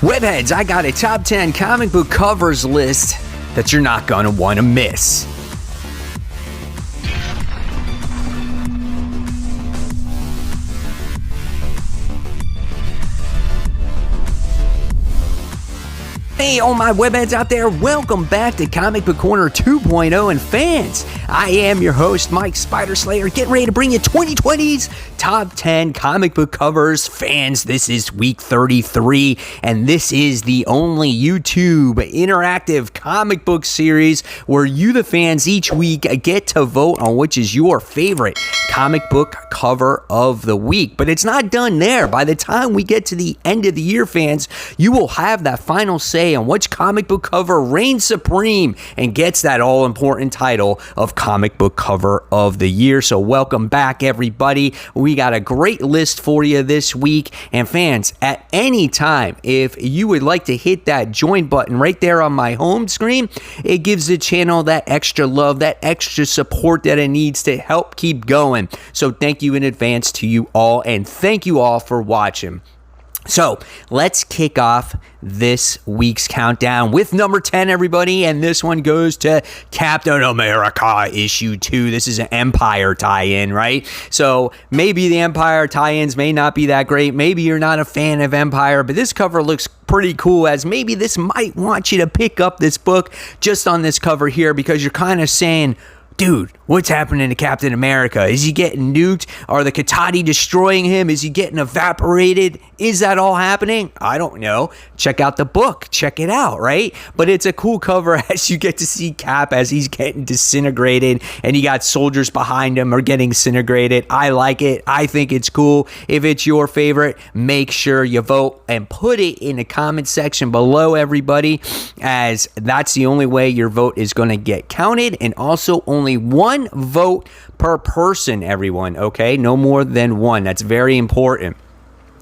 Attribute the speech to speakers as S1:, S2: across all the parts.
S1: Webheads, I got a top 10 comic book covers list that you're not going to want to miss. Hey, all my webheads out there, welcome back to Comic Book Corner 2.0 and fans. I am your host, Mike Spider Slayer, getting ready to bring you 2020's Top 10 Comic Book Covers. Fans, this is week 33, and this is the only YouTube interactive comic book series where you, the fans, each week get to vote on which is your favorite comic book cover of the week. But it's not done there. By the time we get to the end of the year, fans, you will have that final say on which comic book cover reigns supreme and gets that all-important title of comic book cover of the year. So welcome back, everybody. We got a great list for you this week. And fans, at any time, if you would like to hit that join button right there on my home screen, it gives the channel that extra love, that extra support that it needs to help keep going. So thank you in advance to you all, and thank you all for watching. So let's kick off this week's countdown with number 10, everybody, and this one goes to Captain America issue 2. This is an Empire tie-in, right? So maybe the Empire tie-ins may not be that great. Maybe you're not a fan of Empire, but this cover looks pretty cool, as maybe this might want you to pick up this book just on this cover here, because you're kind of saying, dude, what's happening to Captain America? Is he getting nuked? Are the Katati destroying him? Is he getting evaporated? Is that all happening? I don't know. Check out the book. Check it out, right? But it's a cool cover as you get to see Cap as he's getting disintegrated, and you got soldiers behind him are getting disintegrated. I like it. I think it's cool. If it's your favorite, make sure you vote and put it in the comment section below, everybody, as that's the only way your vote is going to get counted, and also only one vote per person, everyone, okay? No more than one. That's very important.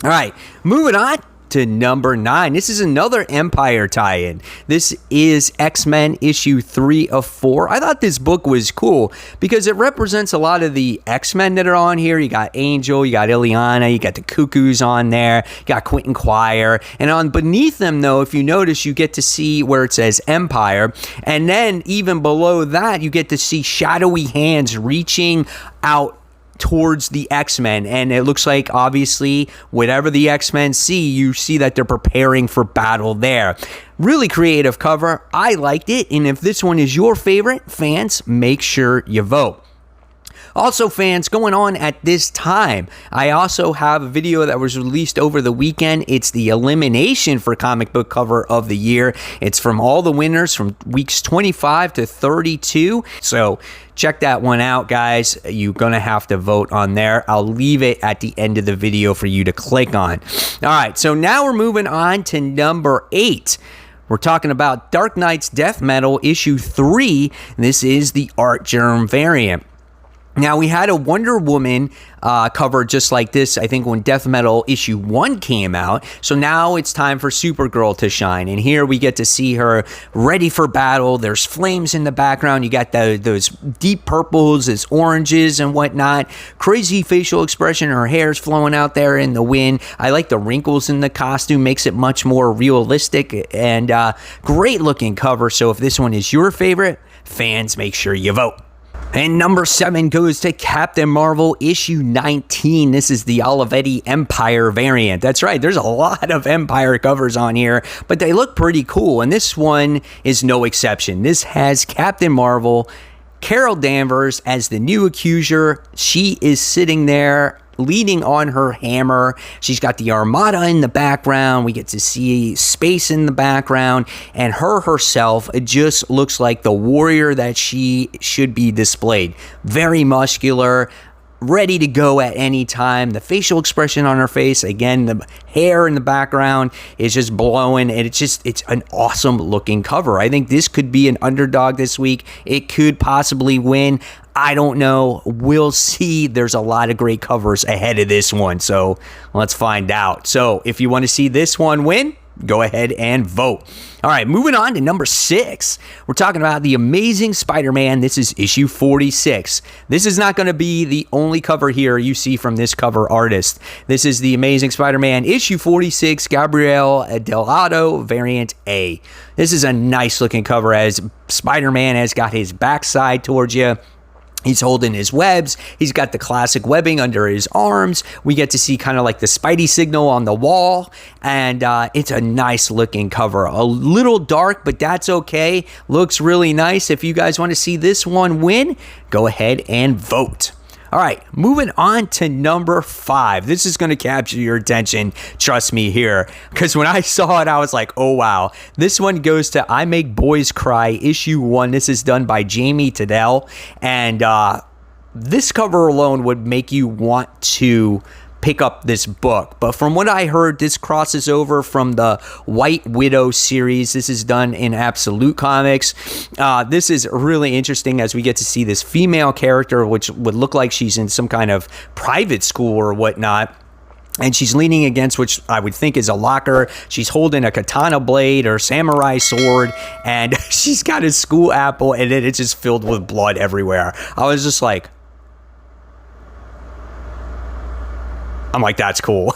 S1: All right, moving on to number 9. This is another Empire tie-in. This is X-Men issue 3 of 4. I thought this book was cool because it represents a lot of the X-Men that are on here. You got Angel, you got Illyana, you got the Cuckoos on there, you got Quentin Quire, and on beneath them, though, if you notice, you get to see where it says Empire, and then even below that, you get to see shadowy hands reaching out towards the X-Men, and it looks like, obviously, whatever the X-Men see, you see that they're preparing for battle there. Really creative cover. I liked it, and if this one is your favorite, fans, make sure you vote. Also, fans, going on at this time, I also have a video that was released over the weekend. It's the elimination for comic book cover of the year. It's from all the winners from weeks 25 to 32. So check that one out, guys. You're going to have to vote on there. I'll leave it at the end of the video for you to click on. All right, so now we're moving on to number 8. We're talking about Dark Knight's Death Metal issue 3. This is the Art Germ variant. Now, we had a Wonder Woman cover just like this, I think, when Death Metal issue 1 came out. So now it's time for Supergirl to shine. And here we get to see her ready for battle. There's flames in the background. You got those deep purples, those oranges and whatnot. Crazy facial expression. Her hair's flowing out there in the wind. I like the wrinkles in the costume. Makes it much more realistic and great looking cover. So if this one is your favorite, fans, make sure you vote. And number 7 goes to Captain Marvel issue 19. This is the Olivetti Empire variant. That's right, there's a lot of Empire covers on here, but they look pretty cool, and this one is no exception. This has Captain Marvel, Carol Danvers as the new accuser. She is sitting there leaning on her hammer. She's got the Armada in the background. We get to see space in the background, and her herself just looks like the warrior that she should be displayed. Very muscular, ready to go at any time. The facial expression on her face, again, the hair in the background is just blowing, and it's an awesome looking cover. I think this could be an underdog this week. It could possibly win. I don't know. We'll see. There's a lot of great covers ahead of this one, so let's find out. So if you want to see this one win, Go ahead and vote. All right, moving on to number 6. We're talking about The Amazing Spider-Man. This is issue 46. This is not going to be the only cover here you see from this cover artist. This is The Amazing Spider-Man issue 46, Gabriel Delgado, variant A. This is a nice looking cover as Spider-Man has got his backside towards you. He's holding his webs. He's got the classic webbing under his arms. We get to see kind of like the Spidey signal on the wall. And it's a nice looking cover. A little dark, but that's okay. Looks really nice. If you guys want to see this one win, go ahead and vote. All right, moving on to number 5. This is going to capture your attention, trust me here. Because when I saw it, I was like, oh, wow. This one goes to I Make Boys Cry, issue 1. This is done by Jamie Tedell. And this cover alone would make you want to pick up this book. But from what I heard, this crosses over from the White Widow series. This is done in Absolute Comics. This is really interesting as we get to see this female character, which would look like she's in some kind of private school or whatnot. And she's leaning against, which I would think is a locker. She's holding a katana blade or samurai sword, and she's got a school apple, and it's just filled with blood everywhere. I was just like, that's cool.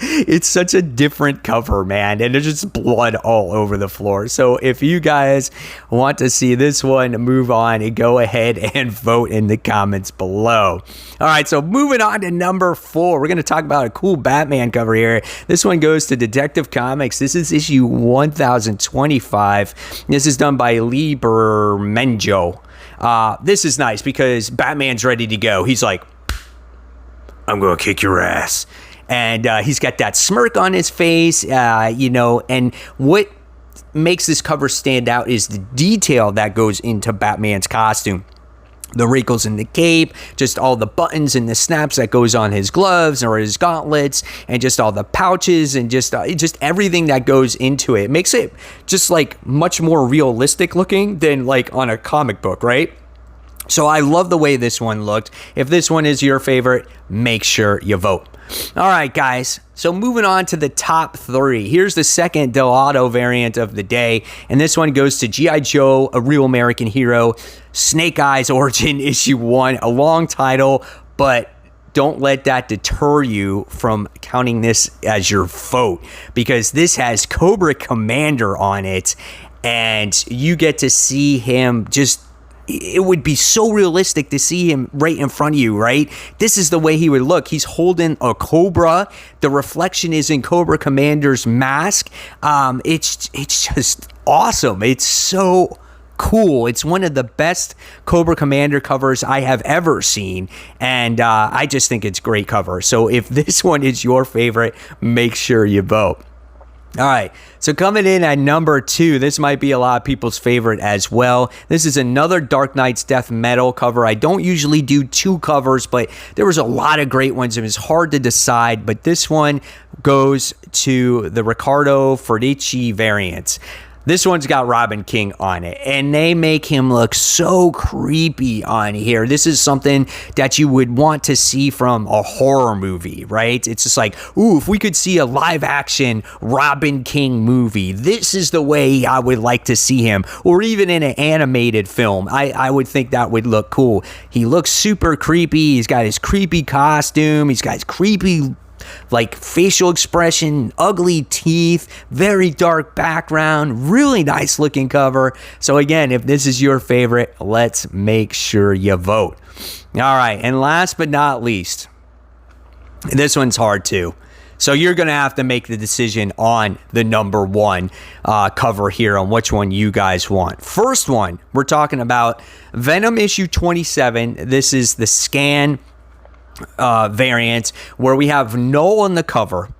S1: It's such a different cover, man, and there's just blood all over the floor. So if you guys want to see this one move on, go ahead and vote in the comments below. All right, so moving on to number 4, we're going to talk about a cool Batman cover here. This one goes to Detective Comics. This is issue 1025. This is done by Lee Bermenjo. This is nice because Batman's ready to go. He's like, I'm going to kick your ass. And he's got that smirk on his face, and what makes this cover stand out is the detail that goes into Batman's costume. The wrinkles in the cape, just all the buttons and the snaps that goes on his gloves or his gauntlets, and just all the pouches and just everything that goes into it. It makes it just like much more realistic looking than like on a comic book, right? So I love the way this one looked. If this one is your favorite, make sure you vote. All right, guys. So moving on to the top 3. Here's the second Delgado variant of the day. And this one goes to G.I. Joe, A Real American Hero, Snake Eyes Origin issue 1. A long title, but don't let that deter you from counting this as your vote, because this has Cobra Commander on it. And you get to see him just... It would be so realistic to see him right in front of you, right? This is the way he would look. He's holding a cobra. The reflection is in Cobra Commander's mask. It's just awesome. It's so cool. It's one of the best Cobra Commander covers I have ever seen, and I just think it's a great cover. So if this one is your favorite, make sure you vote. All right, so coming in at number 2, this might be a lot of people's favorite as well. This is another Dark Knight's Death Metal cover. I don't usually do 2 covers, but there was a lot of great ones. It was hard to decide, but this one goes to the Riccardo Federici variant. This one's got Robin King on it, and they make him look so creepy on here. This is something that you would want to see from a horror movie, right? It's just like, ooh, if we could see a live-action Robin King movie, this is the way I would like to see him. Or even in an animated film, I would think that would look cool. He looks super creepy. He's got his creepy costume. He's got his creepy like facial expression, ugly teeth, very dark background, really nice looking cover. So again, if this is your favorite, let's make sure you vote. All right, and last but not least, this one's hard too. So you're going to have to make the decision on the number 1 cover here on which one you guys want. First one, we're talking about Venom issue 27. This is the scan variant where we have Null on the cover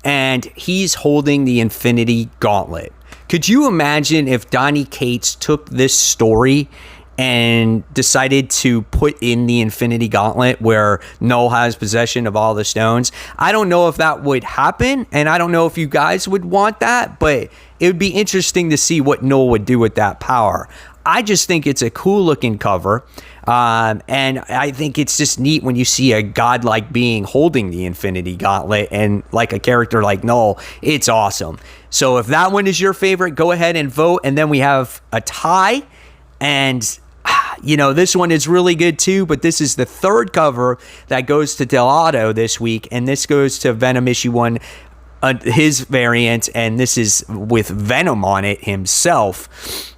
S1: and he's holding the Infinity Gauntlet. Could you imagine if Donny Cates took this story and decided to put in the Infinity Gauntlet where Null has possession of all the stones? I don't know if that would happen, and I don't know if you guys would want that, but it would be interesting to see what Null would do with that power. I just think it's a cool looking cover. And I think it's just neat when you see a godlike being holding the Infinity Gauntlet and like a character like Null. It's awesome. So if that one is your favorite, go ahead and vote. And then we have a tie. And, this one is really good too. But this is the third cover that goes to Delato this week. And this goes to Venom issue 1. His variant. And this is with Venom on it himself.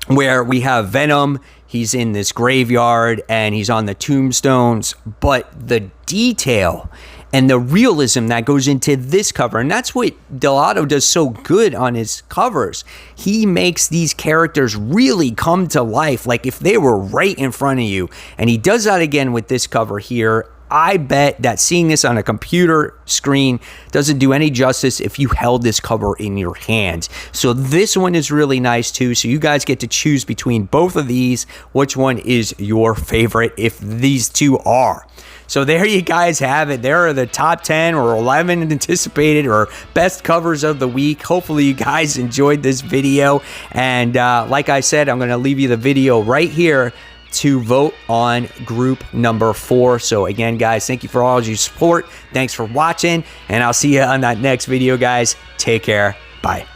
S1: Where we have Venom. He's in this graveyard and he's on the tombstones, but the detail and the realism that goes into this cover, and that's what Delato does so good on his covers. He makes these characters really come to life, like if they were right in front of you. And he does that again with this cover here. I bet that seeing this on a computer screen doesn't do any justice if you held this cover in your hand. So this one is really nice too. So you guys get to choose between both of these. Which one is your favorite if these two are? So there you guys have it. There are the top 10 or 11 anticipated or best covers of the week. Hopefully you guys enjoyed this video. And like I said, I'm going to leave you the video right here to vote on group number 4. So again, guys, thank you for all your support. Thanks for watching, and I'll see you on that next video, guys. Take care. Bye.